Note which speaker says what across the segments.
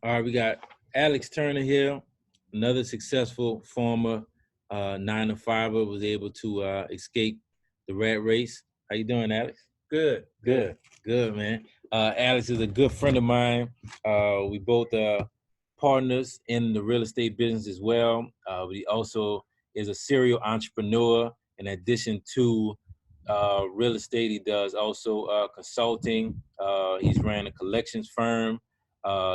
Speaker 1: All right, we got Alex Turner here, another successful former 9-to-5er, was able to escape the rat race. How you doing, Alex?
Speaker 2: Good.
Speaker 1: Good, man. Alex is a good friend of mine. We both partners in the real estate business as well. He also is a serial entrepreneur. In addition to real estate, he does also consulting. He's ran a collections firm.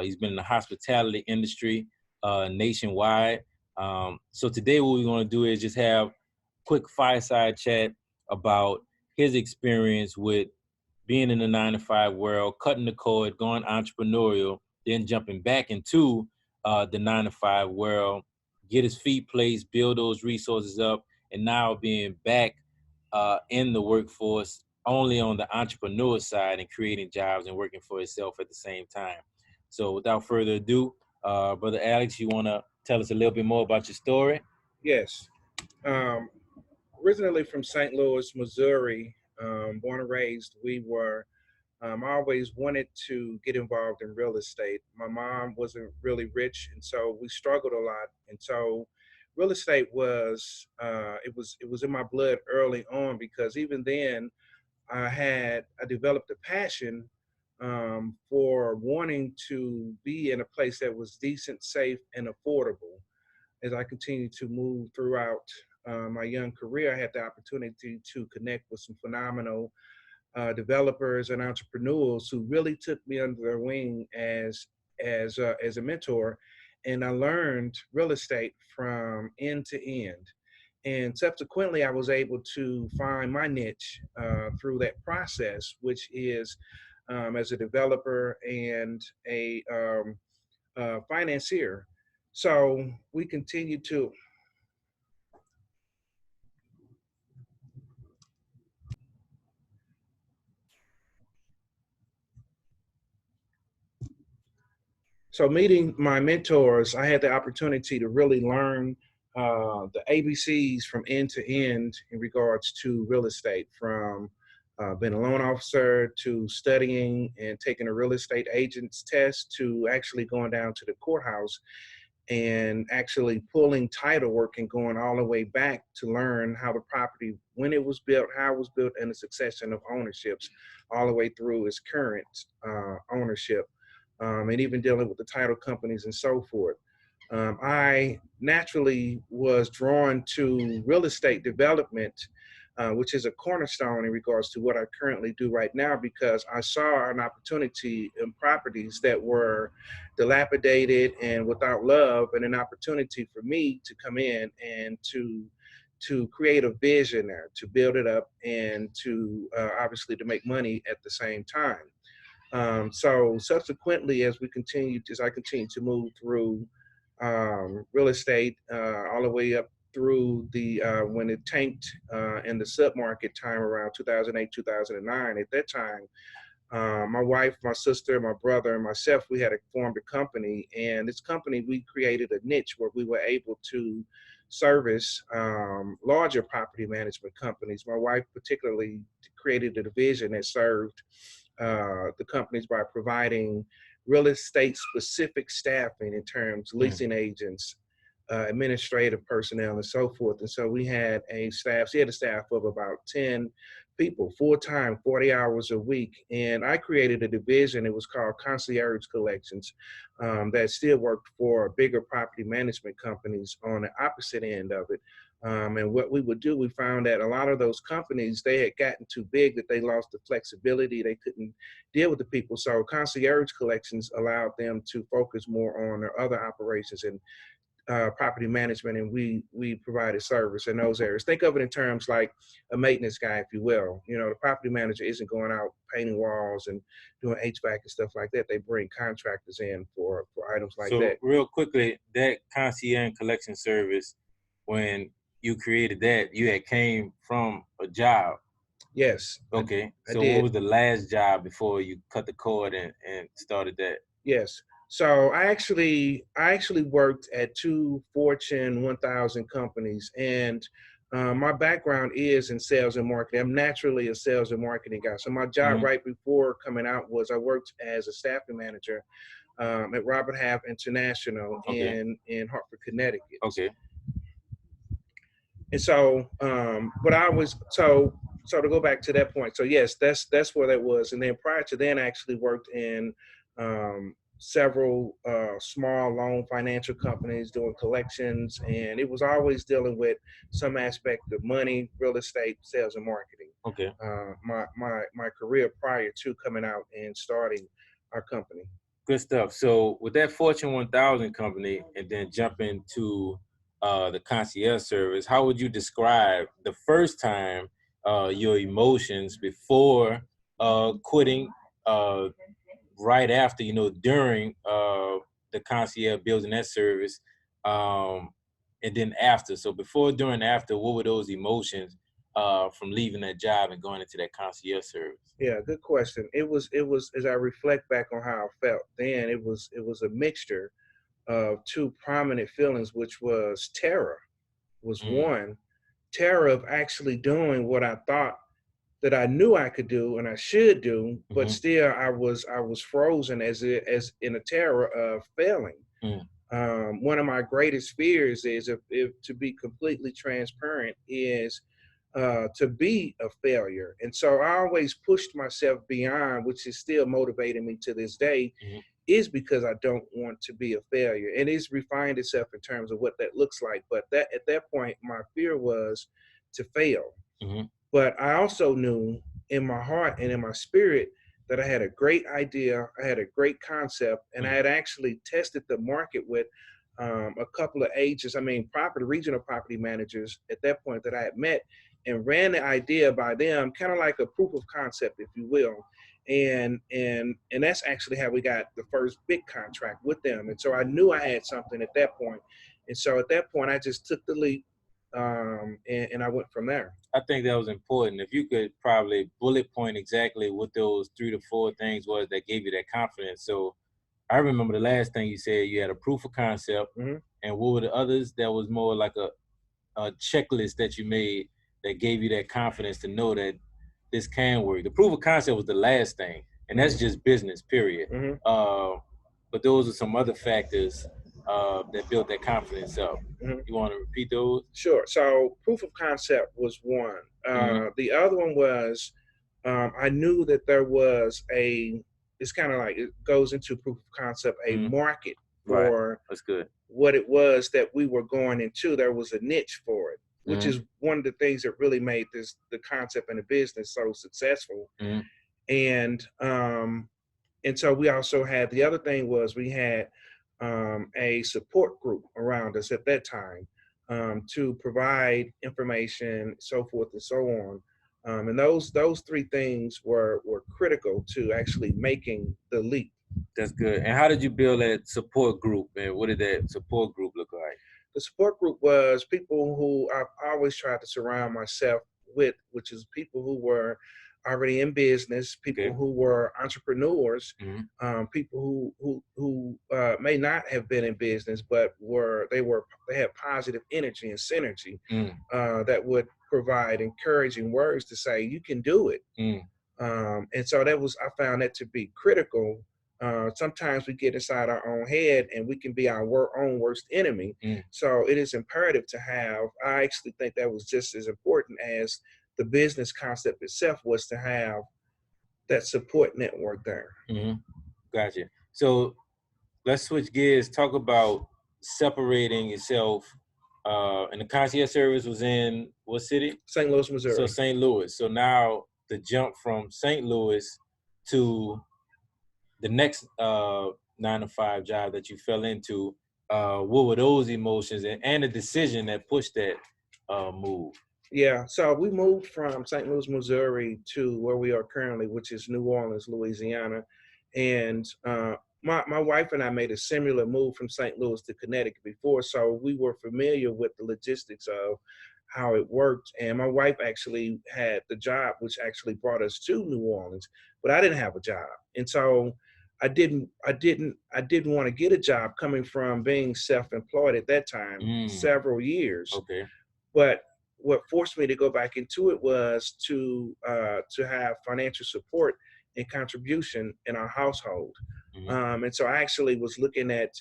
Speaker 1: He's been in the hospitality industry nationwide. So today what we're going to do is just have a quick fireside chat about his experience with being in the 9-to-5 world, cutting the cord, going entrepreneurial, then jumping back into the 9-to-5 world, get his feet placed, build those resources up, and now being back in the workforce only on the entrepreneur side and creating jobs and working for himself at the same time. So without further ado, Brother Alex, you want to tell us a little bit more about your story?
Speaker 2: Yes. Originally from St. Louis, Missouri, born and raised, I always wanted to get involved in real estate. My mom wasn't really rich, and so we struggled a lot. And so real estate was in my blood early on, because even then I developed a passion for wanting to be in a place that was decent, safe, and affordable. As I continued to move throughout my young career, I had the opportunity to connect with some phenomenal developers and entrepreneurs who really took me under their wing as a mentor, and I learned real estate from end to end. And subsequently, I was able to find my niche through that process, which is as a developer and a financier. So we continue to So meeting my mentors, I had the opportunity to really learn the ABCs from end to end in regards to real estate, from being a loan officer to studying and taking a real estate agent's test to actually going down to the courthouse and actually pulling title work and going all the way back to learn how the property, when it was built, how it was built, and the succession of ownerships all the way through its current ownership, and even dealing with the title companies and so forth. I naturally was drawn to real estate development, which is a cornerstone in regards to what I currently do right now, because I saw an opportunity in properties that were dilapidated and without love, and an opportunity for me to come in and to create a vision there, to build it up, and to obviously to make money at the same time. So subsequently, as I continue to move through real estate, all the way up through the when it tanked in the submarket time around 2008, 2009. At that time, my wife, my sister, my brother, and myself, we had formed a company, and this company, we created a niche where we were able to service larger property management companies. My wife particularly created a division that served the companies by providing real estate specific staffing in terms leasing agents, administrative personnel, and so forth. And so she had a staff of about 10 people, full time, 40 hours a week. And I created a division, it was called Concierge Collections, that still worked for bigger property management companies on the opposite end of it. And what we would do, we found that a lot of those companies, they had gotten too big, that they lost the flexibility. They couldn't deal with the people. So concierge collections allowed them to focus more on their other operations and property management, and we provided service in those areas. Think of it in terms like a maintenance guy, if you will. You know, the property manager isn't going out painting walls and doing HVAC and stuff like that. They bring contractors in for items like that.
Speaker 1: So real quickly, that concierge collection service, when you created that, you had came from a job.
Speaker 2: Yes.
Speaker 1: Okay.
Speaker 2: I
Speaker 1: So
Speaker 2: did.
Speaker 1: what was the last job before you cut the cord and started that?
Speaker 2: Yes. So I actually worked at two Fortune 1000 companies, and My background is in sales and marketing. I'm naturally a sales and marketing guy. So my job right before coming out was I worked as a staffing manager at Robert Half International in Hartford, Connecticut.
Speaker 1: Okay.
Speaker 2: And so, but I was so to go back to that point. So yes, that's where that was. And then prior to then, I actually worked in several small loan financial companies doing collections, and it was always dealing with some aspect of money, real estate, sales, and marketing.
Speaker 1: Okay.
Speaker 2: My career prior to coming out and starting our company.
Speaker 1: Good stuff. So with that Fortune 1000 company and then jumping to the concierge service, how would you describe the first time your emotions before quitting, right after, during the concierge building that service, and then after? So before, during, after, what were those emotions from leaving that job and going into that concierge service?
Speaker 2: Yeah, good question. It was as I reflect back on how I felt then, it was a mixture of two prominent feelings, which was terror was one, terror of actually doing what I thought that I knew I could do and I should do, but still I was frozen as in a terror of failing. One of my greatest fears is, if to be completely transparent, is to be a failure. And so I always pushed myself beyond, which is still motivating me to this day, is because I don't want to be a failure. And it's refined itself in terms of what that looks like. But that at that point, my fear was to fail. But I also knew in my heart and in my spirit that I had a great idea, I had a great concept, and I had actually tested the market with a couple of agents, regional property managers at that point that I had met, and ran the idea by them, kind of like a proof of concept, if you will. And that's actually how we got the first big contract with them. And so I knew I had something at that point. And so at that point, I just took the leap, and I went from there.
Speaker 1: I think that was important. If you could probably bullet point exactly what those 3 to 4 things was that gave you that confidence. So I remember the last thing you said, you had a proof of concept, and what were the others? That was more like a checklist that you made that gave you that confidence to know that this can work. The proof of concept was the last thing, and that's just business, period. But those are some other factors that built that confidence up. You want to repeat those?
Speaker 2: Sure. So proof of concept was one. The other one was I knew that there was it's kind of like, it goes into proof of concept, a market for
Speaker 1: That's good.
Speaker 2: what it was that we were going into. There was a niche for it, which is one of the things that really made the concept and the business so successful. And so we also had, the other thing was, we had a support group around us at that time to provide information, so forth and so on. And those 3 things were critical to actually making the leap.
Speaker 1: That's good. And how did you build that support group, and what did that support group look like?
Speaker 2: The support group was people who I've always tried to surround myself with, which is people who were already in business, people who were entrepreneurs, people who may not have been in business, but they had positive energy and synergy that would provide encouraging words to say, you can do it. And so I found that to be critical. Sometimes we get inside our own head and we can be our own worst enemy. So it is imperative to have, I actually think that was just as important as the business concept itself, was to have that support network there.
Speaker 1: Gotcha. So let's switch gears, talk about separating yourself. And the concierge service was in what city?
Speaker 2: St. Louis, Missouri.
Speaker 1: So St. Louis. So now the jump from St. Louis to the next 9-to-5 job that you fell into, what were those emotions and the decision that pushed that move?
Speaker 2: Yeah, so we moved from St. Louis, Missouri to where we are currently, which is New Orleans, Louisiana. And my wife and I made a similar move from St. Louis to Connecticut before, so we were familiar with the logistics of how it worked. And my wife actually had the job, which actually brought us to New Orleans, but I didn't have a job. And so I didn't want to get a job coming from being self-employed at that time, several years.
Speaker 1: Okay.
Speaker 2: But what forced me to go back into it was to have financial support and contribution in our household. And so I actually was looking at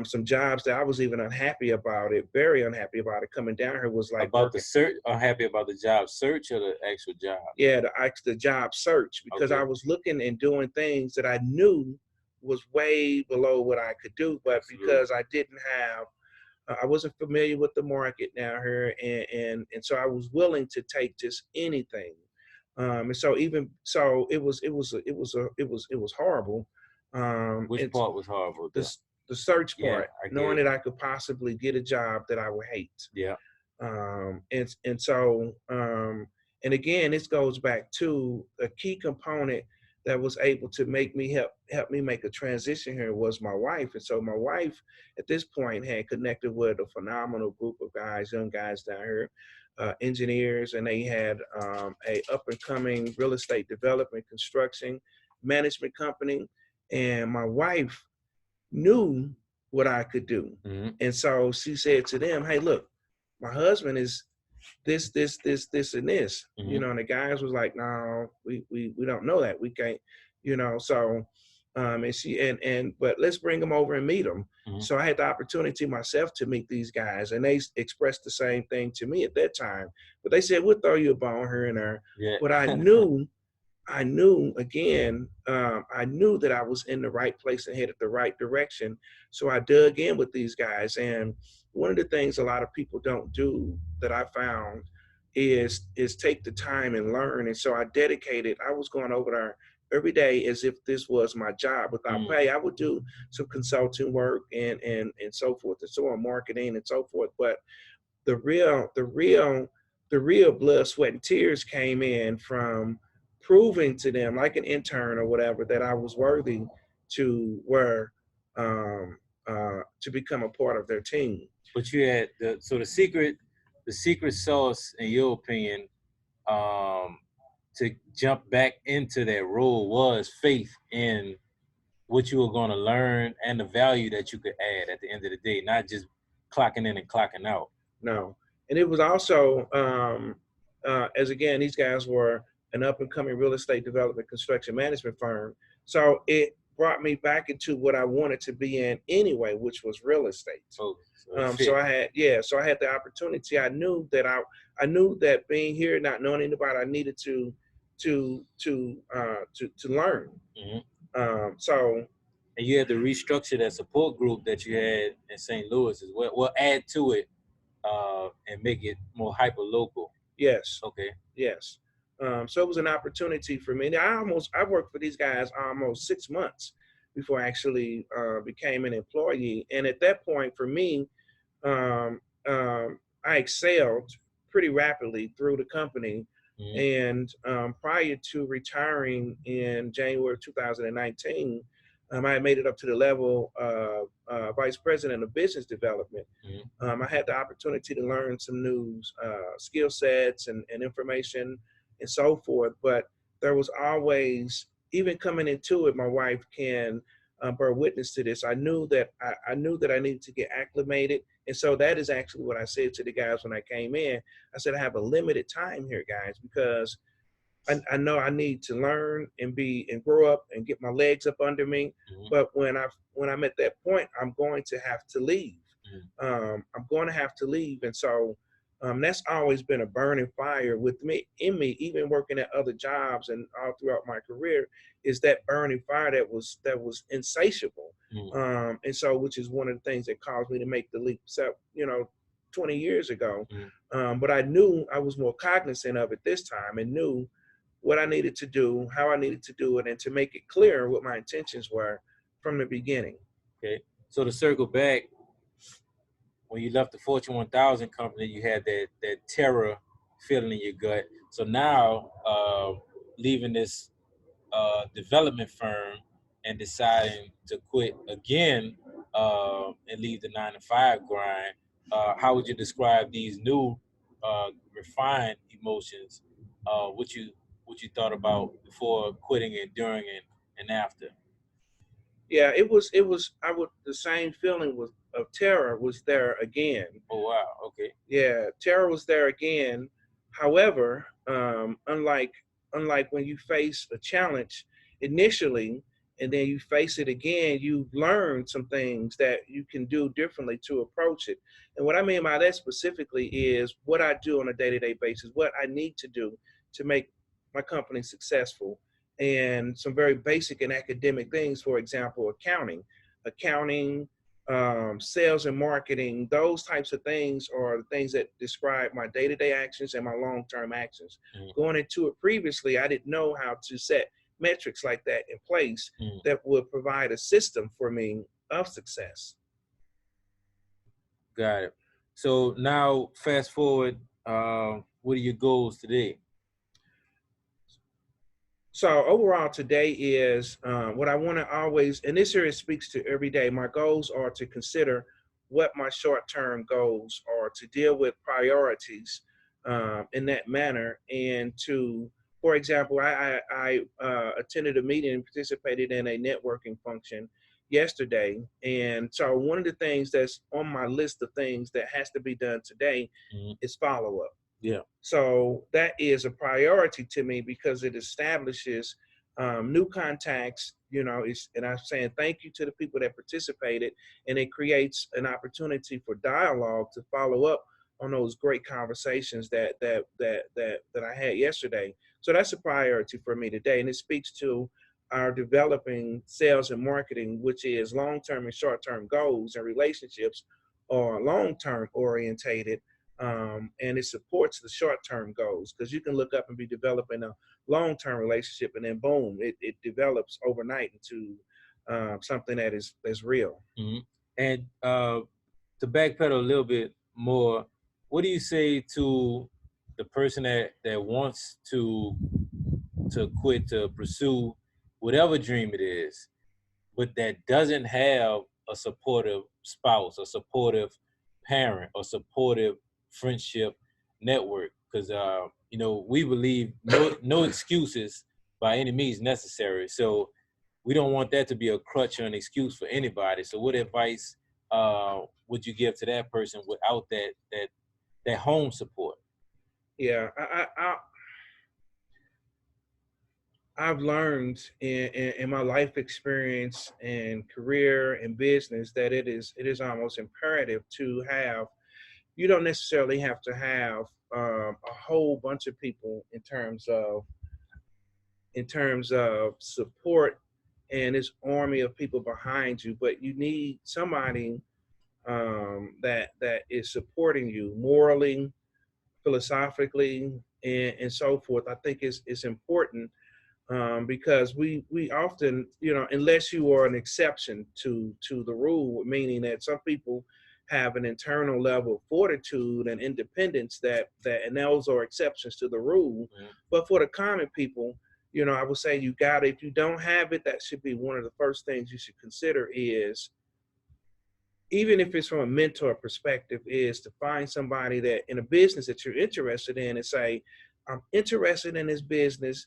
Speaker 2: some jobs that I was even unhappy about it, very unhappy about it. Coming down here was like
Speaker 1: about
Speaker 2: working.
Speaker 1: the search. Unhappy about the job search or the actual job?
Speaker 2: Yeah, the job search, because
Speaker 1: Okay.
Speaker 2: I was looking and doing things that I knew was way below what I could do, but
Speaker 1: Absolutely.
Speaker 2: because I didn't have, I wasn't familiar with the market down here, and so I was willing to take just anything. And so even so, it was horrible.
Speaker 1: Which
Speaker 2: It's
Speaker 1: part was horrible?
Speaker 2: the search
Speaker 1: Yeah,
Speaker 2: part,
Speaker 1: I
Speaker 2: knowing
Speaker 1: get
Speaker 2: that
Speaker 1: it.
Speaker 2: I could possibly get a job that I would hate.
Speaker 1: Yeah.
Speaker 2: And so and again, this goes back to a key component that was able to make me help me make a transition here was my wife. And so my wife at this point had connected with a phenomenal group of guys, young guys down here, engineers, and they had a up and coming real estate development construction management company. And my wife knew what I could do. And so she said to them, hey, look, my husband is this, and this, and the guys was like, no, we don't know that. We can't, so, and she, but let's bring them over and meet them. So I had the opportunity myself to meet these guys, and they expressed the same thing to me at that time, but they said, we'll throw you a bone here and there.
Speaker 1: Yeah.
Speaker 2: But I knew again, I knew that I was in the right place and headed the right direction. So I dug in with these guys. And one of the things a lot of people don't do that I found is take the time and learn. And so I dedicated, I was going over there every day as if this was my job without pay. I would do some consulting work and so forth and so on, marketing and so forth. But the real blood, sweat, and tears came in from proving to them, like an intern or whatever, that I was worthy to to become a part of their team.
Speaker 1: But you had the secret sauce, in your opinion, to jump back into that role was faith in what you were going to learn and the value that you could add at the end of the day, not just clocking in and clocking out.
Speaker 2: No, and it was also as again, these guys were an up and coming real estate development construction management firm, so it brought me back into what I wanted to be in anyway, which was real estate.
Speaker 1: So
Speaker 2: So I had the opportunity. I knew that being here, not knowing anybody, I needed to learn. So
Speaker 1: and you had to restructure that support group that you had in St. Louis as well. Well, add to it and make it more hyper local.
Speaker 2: yes,
Speaker 1: Okay.
Speaker 2: yes. So it was an opportunity for me. I worked for these guys almost 6 months before I actually became an employee. And at that point, for me, um, I excelled pretty rapidly through the company. And prior to retiring in January 2019, I had made it up to the level of vice president of business development. I had the opportunity to learn some new skill sets and information and so forth. But there was always, even coming into it, my wife can bear witness to this. I knew that I knew that I needed to get acclimated, and so that is actually what I said to the guys when I came in. I said, I have a limited time here, guys, because I know I need to learn and grow up and get my legs up under me. But when I'm at that point, I'm going to have to leave. I'm going to have to leave, and so that's always been a burning fire with me, even working at other jobs and all throughout my career, is that burning fire that was insatiable. And so, which is one of the things that caused me to make the leap, 20 years ago. But I knew I was more cognizant of it this time and knew what I needed to do, how I needed to do it, and to make it clear what my intentions were from the beginning.
Speaker 1: Okay. So to circle back, when you left the Fortune 1000 company, you had that terror feeling in your gut. So now, leaving this development firm and deciding to quit again and leave the 9 to 5 grind, how would you describe these new refined emotions? What you thought about before quitting and during and after?
Speaker 2: Yeah, it was the same feeling of terror was there again.
Speaker 1: Oh, wow. Okay.
Speaker 2: Yeah, terror was there again. However, unlike when you face a challenge initially and then you face it again, you've learned some things that you can do differently to approach it. And what I mean by that specifically is what I do on a day-to-day basis, what I need to do to make my company successful, and some very basic and academic things. For example, accounting, sales and marketing, those types of things are the things that describe my day-to-day actions and my long-term actions. Going into it previously, I didn't know how to set metrics like that in place that would provide a system for me of success.
Speaker 1: Got it. So now fast forward, what are your goals today?
Speaker 2: So overall today is what I want to always, and this area speaks to every day. My goals are to consider what my short-term goals are, to deal with priorities in that manner, and to, for example, I attended a meeting and participated in a networking function yesterday. And so one of the things that's on my list of things that has to be done today is follow-up.
Speaker 1: Yeah.
Speaker 2: So that is a priority to me because it establishes new contacts, and I'm saying thank you to the people that participated, and it creates an opportunity for dialogue to follow up on those great conversations that I had yesterday. So that's a priority for me today, and it speaks to our developing sales and marketing, which is long-term and short-term goals, and relationships are long-term orientated. And it supports the short-term goals, because you can look up and be developing a long-term relationship, and then boom, it develops overnight into something that is real.
Speaker 1: And to backpedal a little bit more, what do you say to the person that wants to quit, to pursue whatever dream it is, but that doesn't have a supportive spouse, a supportive parent, or supportive friendship network? Because we believe no excuses by any means necessary. So we don't want that to be a crutch or an excuse for anybody. So what advice would you give to that person without that home support?
Speaker 2: Yeah, I've learned in my life experience and career and business that it is almost imperative to have. You don't necessarily have to have a whole bunch of people in terms of support and this army of people behind you, but you need somebody that is supporting you morally, philosophically, and so forth. I think it's important because we often, unless you are an exception to the rule, meaning that some people have an internal level of fortitude and independence that and those are exceptions to the rule. But for the common people, I would say if you don't have it, that should be one of the first things you should consider, is, even if it's from a mentor perspective, is to find somebody that in a business that you're interested in and say, I'm interested in this business.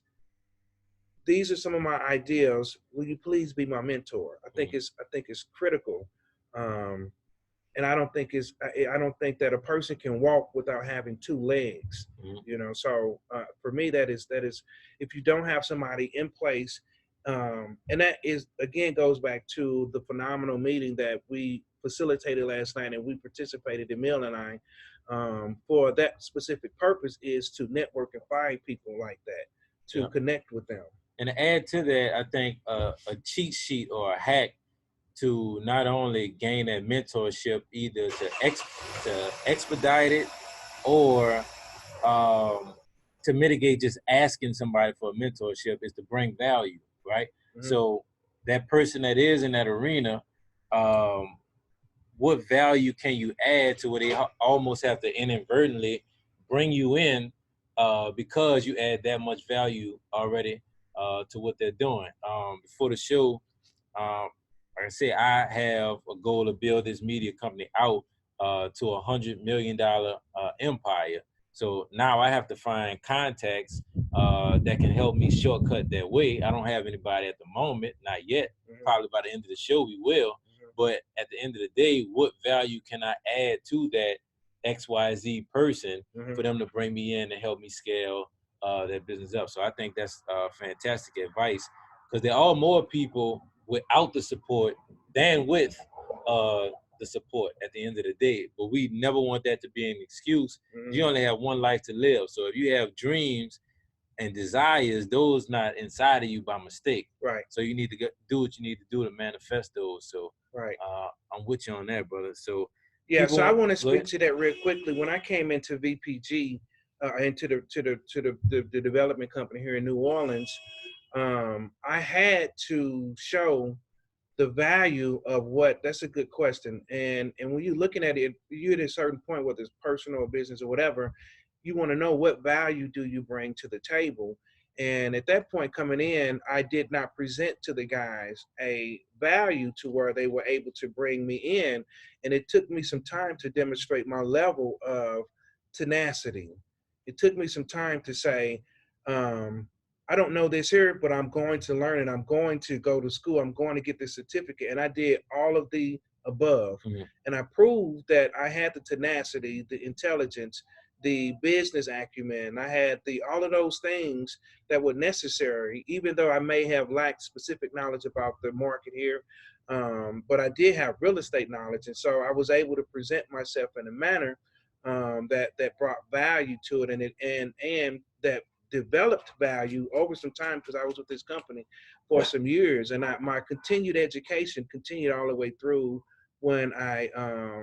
Speaker 2: These are some of my ideas. Will you please be my mentor? I think it's critical. And I don't think that a person can walk without having two legs. So for me, that is if you don't have somebody in place, and that is, again, goes back to the phenomenal meeting that we facilitated last night, and we participated, Emil and I, for that specific purpose, is to network and find people like that, to connect with them.
Speaker 1: And to add to that, I think a cheat sheet or a hack to not only gain that mentorship, either to expedite it, or to mitigate just asking somebody for a mentorship, is to bring value, right? So that person that is in that arena, what value can you add to where they almost have to inadvertently bring you in because you add that much value already to what they're doing. Before the show, like I said, I have a goal to build this media company out to $100 million empire. So now I have to find contacts that can help me shortcut that way. I don't have anybody at the moment, not yet. Probably by the end of the show we will. but at the end of the day, what value can I add to that XYZ person for them to bring me in and help me scale their business up? So I think that's fantastic advice, because there are more people without the support than with the support at the end of the day. But we never want that to be an excuse. You only have one life to live. So if you have dreams and desires, those not inside of you by mistake.
Speaker 2: Right.
Speaker 1: So you need to do what you need to do to manifest those. So
Speaker 2: right.
Speaker 1: I'm with you on that, brother. So
Speaker 2: yeah, so I want to speak to that real quickly. When I came into VPG, into the development company here in New Orleans, I had to show the value of what. That's a good question. And when you're looking at it, you're at a certain point, whether it's personal or business or whatever, you want to know what value do you bring to the table. And at that point coming in, I did not present to the guys a value to where they were able to bring me in. And it took me some time to demonstrate my level of tenacity. It took me some time to say, I don't know this here, but I'm going to learn it. I'm going to go to school. I'm going to get this certificate. And I did all of the above. And I proved that I had the tenacity, the intelligence, the business acumen. I had all of those things that were necessary, even though I may have lacked specific knowledge about the market here. But I did have real estate knowledge. And so I was able to present myself in a manner that brought value to it, and that developed value over some time, because I was with this company for some years, and my continued education continued all the way through when I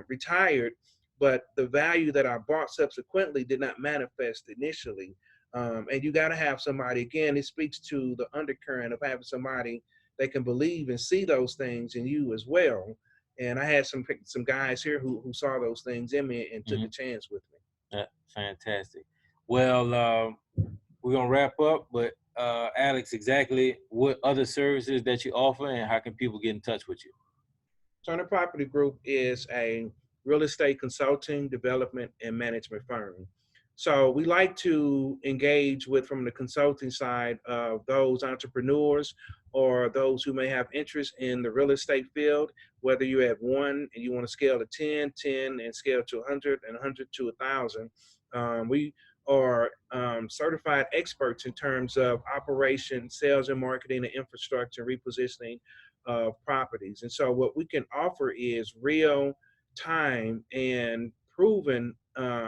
Speaker 2: retired. But the value that I brought subsequently did not manifest initially. And you got to have somebody, again, it speaks to the undercurrent of having somebody that can believe and see those things in you as well. And I had some guys here who saw those things in me and took a chance with me.
Speaker 1: Fantastic. Well, we're gonna wrap up, but Alex, exactly what other services that you offer, and how can people get in touch with you?
Speaker 2: Turner Property Group is a real estate consulting, development, and management firm. So we like to engage with, from the consulting side, of those entrepreneurs or those who may have interest in the real estate field, whether you have 1 and you want to scale to 10, 10 and scale to 100, and 100 to 1,000. We are certified experts in terms of operation, sales and marketing, and infrastructure, repositioning of properties. And so what we can offer is real time and proven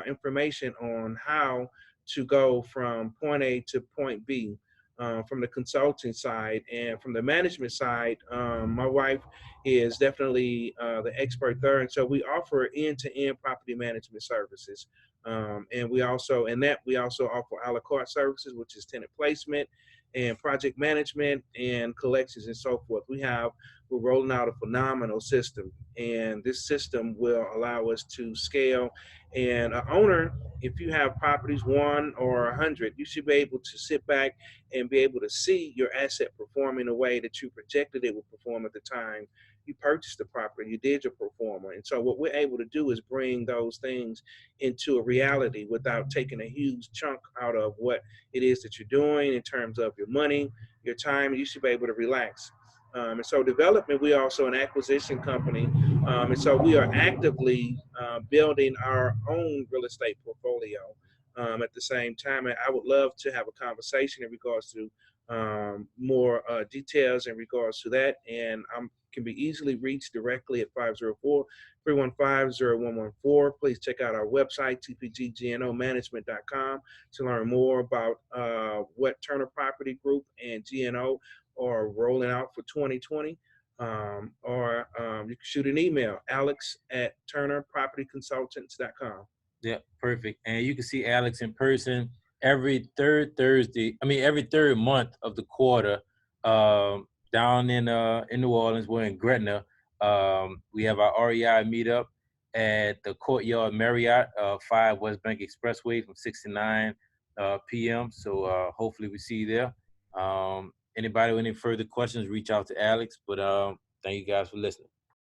Speaker 2: information on how to go from point A to point B, from the consulting side. And from the management side, my wife is definitely the expert there. And so we offer end-to-end property management services. And we also offer a la carte services, which is tenant placement and project management and collections and so forth. We're rolling out a phenomenal system, and this system will allow us to scale. And an owner, if you have properties 1 or 100, you should be able to sit back and be able to see your asset perform in a way that you projected it would perform at the time you purchased the property, you did your pro forma. And so what we're able to do is bring those things into a reality without taking a huge chunk out of what it is that you're doing in terms of your money, your time. You should be able to relax. And so development, we also an acquisition company. And so we are actively building our own real estate portfolio at the same time. And I would love to have a conversation in regards to more details in regards to that. And can be easily reached directly at 504-315-0114. Please check out our website, tpggnomanagement.com, to learn more about what Turner Property Group and GNO are rolling out for 2020. Or you can shoot an email, alex@turnerpropertyconsultants.com.
Speaker 1: Yeah, perfect. And you can see Alex in person every third month of the quarter, down in New Orleans. We're in Gretna. We have our REI meetup at the Courtyard Marriott, 5 West Bank Expressway, from 6 to 9 p.m. So hopefully we see you there. Anybody with any further questions, reach out to Alex. But thank you guys for listening.